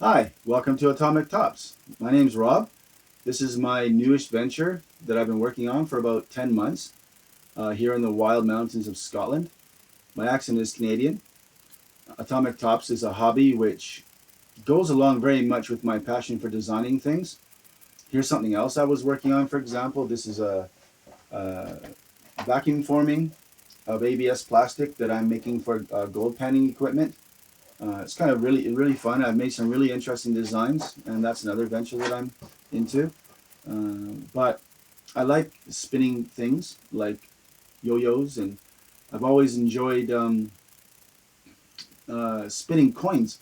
Hi, welcome to Atomic Tops. My name's Rob. This is my newest venture that I've been working on for about 10 months here in the wild mountains of Scotland. My accent is Canadian. Atomic Tops is a hobby which goes along very much with my passion for designing things. Here's something else I was working on, for example. This is a vacuum forming of ABS plastic that I'm making for gold panning equipment. It's kind of really fun. I've made some really interesting designs, and that's another venture that I'm into. But I like spinning things like yo-yos, and I've always enjoyed spinning coins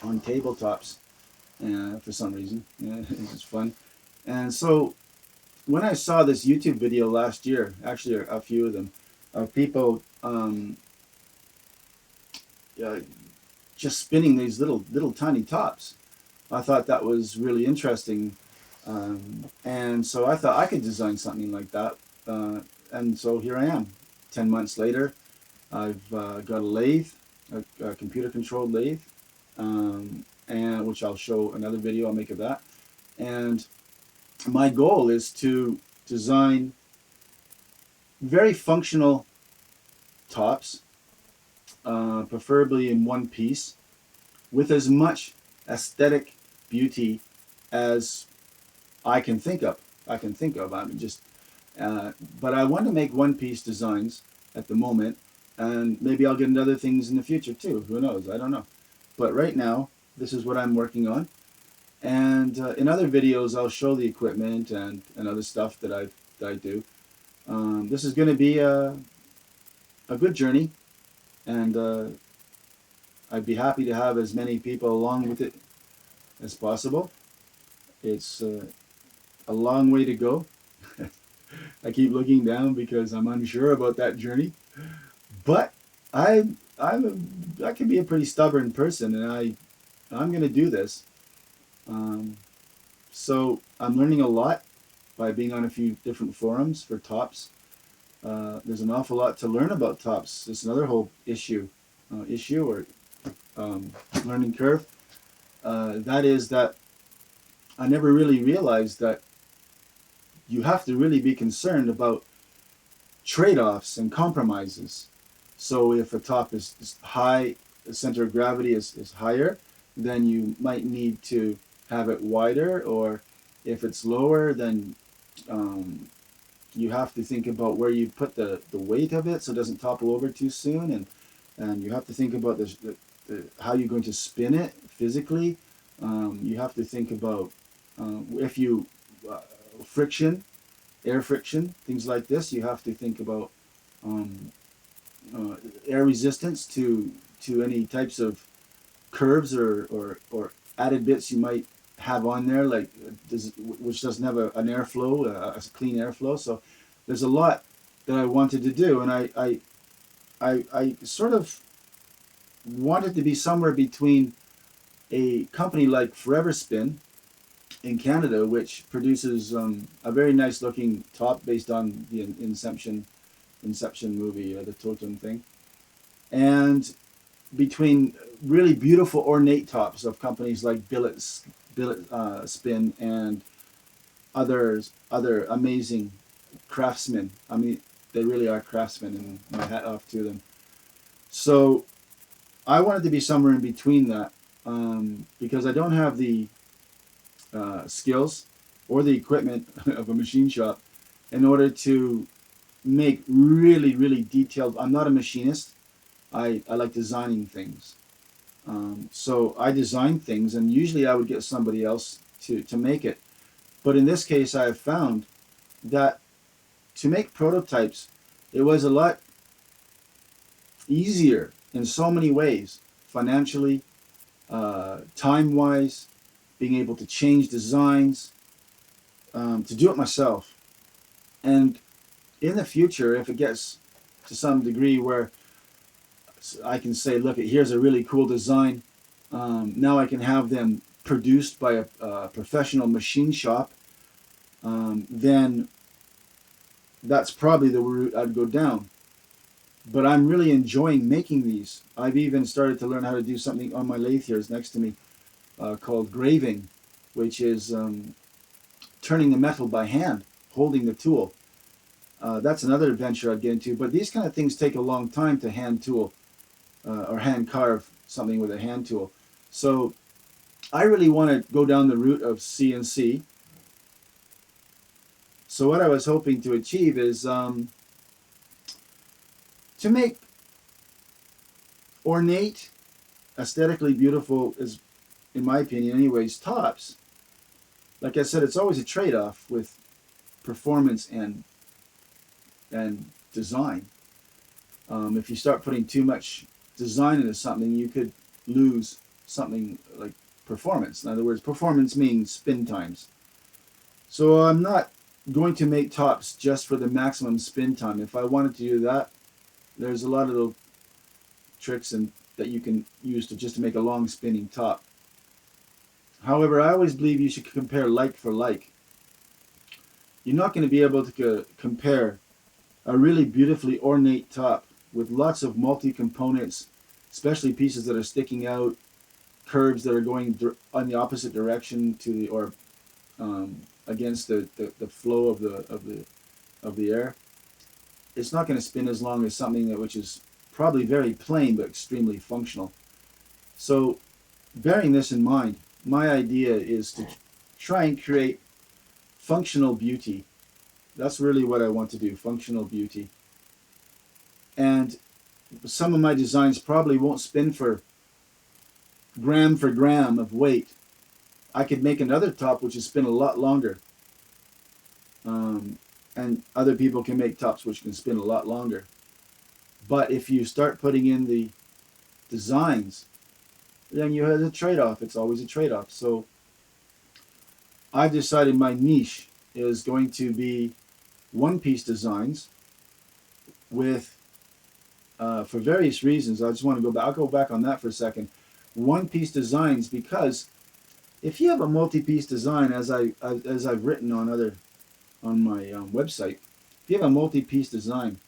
on tabletops for some reason. Yeah, it's just fun. And so when I saw this YouTube video last year, actually a few of them, of people uh, just spinning these little tiny tops, I thought that was really interesting, and so I thought I could design something like that. And so here I am. 10 months later, I've got a lathe, a computer-controlled lathe, and which I'll show another video I'll make of that. And my goal is to design very functional tops, preferably in one piece, with as much aesthetic beauty as I can think of. I mean, just, uh, but I want to make one-piece designs at the moment, and maybe I'll get into other things in the future too. Who knows? I don't know. But right now, this is what I'm working on. And in other videos, I'll show the equipment and other stuff that I do. This is going to be a good journey, and I'd be happy to have as many people along with it as possible. It's a long way to go. I keep looking down because I'm unsure about that journey. But I can be a pretty stubborn person, and I'm going to do this. Um, so I'm learning a lot by being on a few different forums for tops. There's an awful lot to learn about tops. It's another whole issue or um, learning curve. That is that I never really realized that you have to really be concerned about trade-offs and compromises. So if a top is high, the center of gravity is higher, then you might need to have it wider, or if it's lower, then um, you have to think about where you put the weight of it so it doesn't topple over too soon, and you have to think about how you're going to spin it physically. You have to think about if you uh, friction, air friction, things like this. You have to think about um, air resistance to any types of curves or added bits you might have on there, like which doesn't have an airflow, a clean airflow. So there's a lot that I wanted to do, and I sort of wanted to be somewhere between a company like Forever Spin in Canada, which produces a very nice looking top based on the Inception movie, the totem thing, and between really beautiful ornate tops of companies like Billet Spin and other amazing craftsmen. I mean, they really are craftsmen, and my hat off to them. So I wanted to be somewhere in between that, because I don't have the skills or the equipment of a machine shop in order to make really detailed. I'm not a machinist. I like designing things. So I design things, and usually I would get somebody else to make it. But in this case, I have found that to make prototypes, it was a lot easier in so many ways, financially, time-wise, being able to change designs, to do it myself. And in the future, if it gets to some degree where I can say, look, here's a really cool design. Now I can have them produced by a professional machine shop. Then that's probably the route I'd go down. But I'm really enjoying making these. I've even started to learn how to do something on my lathe here. It's next to me. called graving, which is turning the metal by hand, holding the tool. That's another adventure I'd get into. But these kind of things take a long time to hand tool or hand carve something with a hand tool. So I really want to go down the route of CNC. So what I was hoping to achieve is to make ornate, aesthetically beautiful, is in my opinion anyways, tops. Like I said, it's always a trade-off with performance and design. If you start putting too much design into something, you could lose something like performance. In other words, performance means spin times. So I'm not going to make tops just for the maximum spin time. If I wanted to do that, there's a lot of little tricks that you can use to just to make a long spinning top. However, I always believe you should compare like for like. You're not going to be able to compare a really beautifully ornate top with lots of multi-components, especially pieces that are sticking out, curves that are going on the opposite direction to the or against the flow of the air. It's not going to spin as long as something which is probably very plain but extremely functional. So, bearing this in mind, my idea is to try and create functional beauty. That's really what I want to do, functional beauty. And some of my designs probably won't spin for gram of weight. I could make another top which is spin a lot longer. And other people can make tops which can spin a lot longer. But if you start putting in the designs, then you have a trade-off. It's always a trade-off. So I've decided my niche is going to be one-piece designs with, for various reasons. I just want to go back. I'll go back on that for a second. One-piece designs because if you have a multi-piece design, as I've written on my website, if you have a multi-piece design,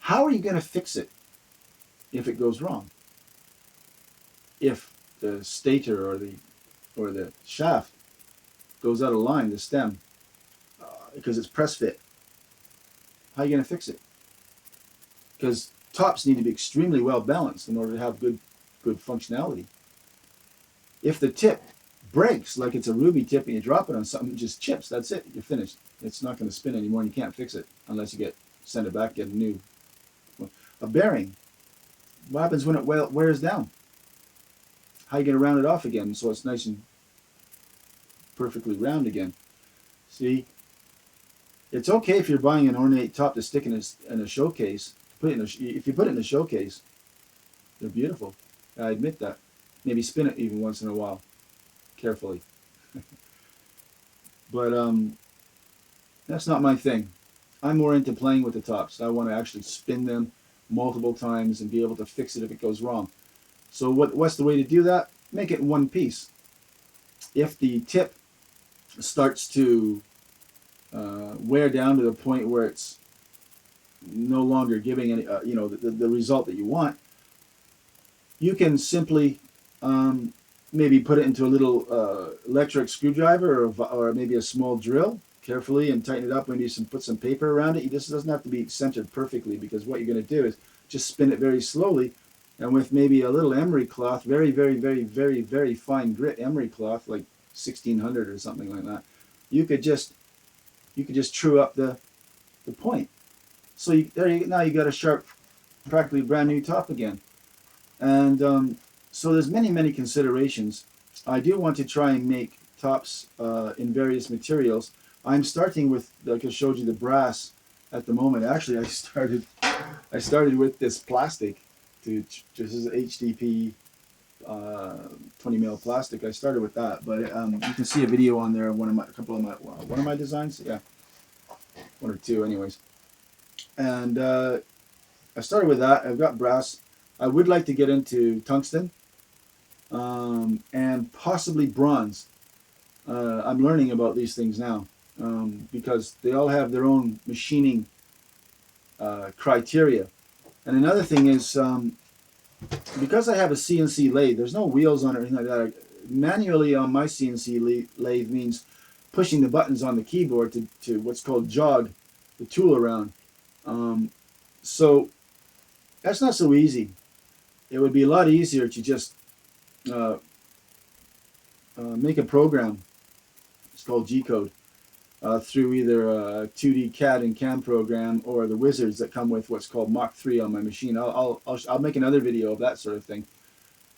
how are you going to fix it if it goes wrong? If the stator or the shaft goes out of line, the stem, because it's press fit, how are you going to fix it? Because tops need to be extremely well balanced in order to have good functionality. If the tip breaks, like it's a ruby tip and you drop it on something, it just chips, that's it, you're finished. It's not going to spin anymore and you can't fix it unless you send it back, get a new. A bearing, what happens when it wears down? How are you going to round it off again so it's nice and perfectly round again? See, it's okay if you're buying an ornate top to stick in a showcase. If you put it in a showcase, they're beautiful. I admit that. Maybe spin it even once in a while, carefully. But that's not my thing. I'm more into playing with the tops. I want to actually spin them multiple times and be able to fix it if it goes wrong. So what's the way to do that? Make it in one piece. If the tip starts to wear down to the point where it's no longer giving any, the result that you want, you can simply maybe put it into a little electric screwdriver or maybe a small drill carefully and tighten it up. Maybe put some paper around it. It just doesn't have to be centered perfectly, because what you're going to do is just spin it very slowly, and with maybe a little emery cloth, very, very, very, very, very fine grit emery cloth, like 1600 or something like that, you could just true up the point. So now you got a sharp, practically brand new top again. And so there's many considerations. I do want to try and make tops in various materials. I'm starting with, like I showed you, the brass at the moment. Actually, I started with this plastic. This is HDP 20 mil plastic. I started with that, but you can see a video on there of one of my designs. Yeah, one or two, anyways. And I started with that. I've got brass. I would like to get into tungsten and possibly bronze. I'm learning about these things now because they all have their own machining criteria. And another thing is because I have a CNC lathe, there's no wheels on it or anything like that. Manually on my CNC lathe means pushing the buttons on the keyboard to what's called jog the tool around. Um, so that's not so easy. It would be a lot easier to just uh, make a program. It's called G code through either a 2D CAD and CAM program or the wizards that come with what's called Mach 3 on my machine. I'll make another video of that sort of thing.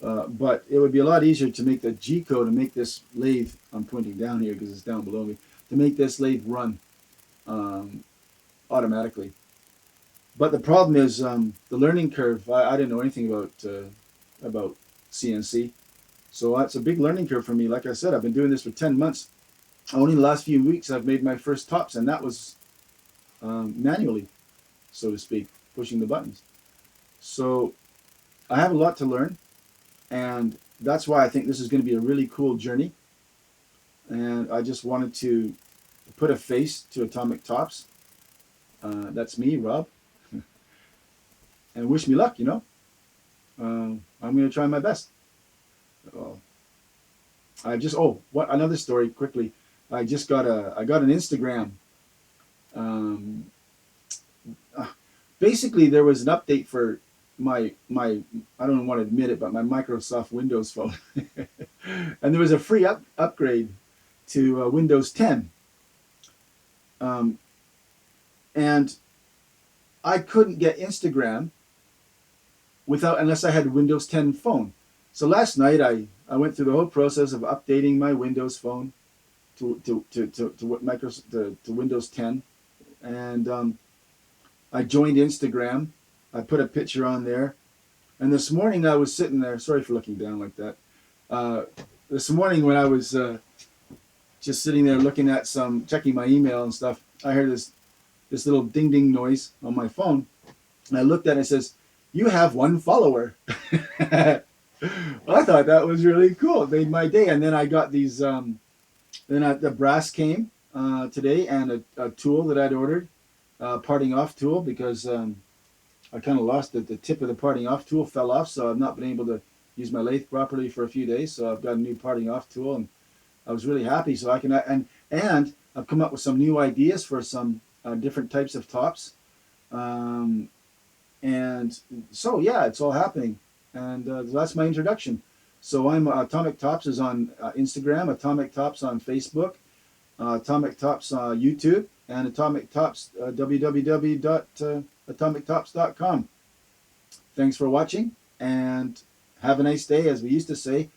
But it would be a lot easier to make the G code and make this lathe, I'm pointing down here because it's down below me, to make this lathe run um, automatically. But the problem is the learning curve. I didn't know anything about CNC, so it's a big learning curve for me. Like I said, I've been doing this for 10 months. Only the last few weeks I've made my first tops, and that was manually, so to speak, pushing the buttons. So I have a lot to learn, and that's why I think this is going to be a really cool journey. And I just wanted to put a face to Atomic Tops. That's me, Rob, and wish me luck. I'm going to try my best. Uh, I just what another story quickly. I got an Instagram. Um, uh, Basically, there was an update for my I don't want to admit it, but my Microsoft Windows phone, and there was a free upgrade to Windows 10, um, and I couldn't get Instagram without unless I had a Windows 10 phone. So last night I went through the whole process of updating my Windows phone to what to Windows 10, and I joined Instagram. I put a picture on there, and this morning I was sitting there. Sorry for looking down like that. Uh, this morning when I was just sitting there looking at checking my email and stuff, I heard this little ding ding noise on my phone, and I looked at it. It says, "You have one follower." I thought that was really cool. It made my day. And then I got these. The brass came today, and a tool that I'd ordered, parting off tool, because I kind of lost it. The tip of the parting off tool fell off, so I've not been able to use my lathe properly for a few days. So I've got a new parting off tool, and I was really happy. So I can and I've come up with some new ideas for some different types of tops. Um, and so yeah, it's all happening, and that's my introduction. So I'm Atomic Tops is on Instagram, Atomic Tops on Facebook, Atomic Tops YouTube, and Atomic Tops www.atomictops.com. Thanks for watching, and have a nice day, as we used to say.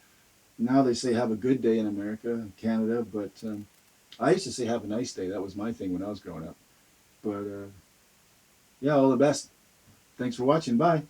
Now they say have a good day in America and Canada, but I used to say have a nice day. That was my thing when I was growing up. But yeah, all the best. Thanks for watching. Bye.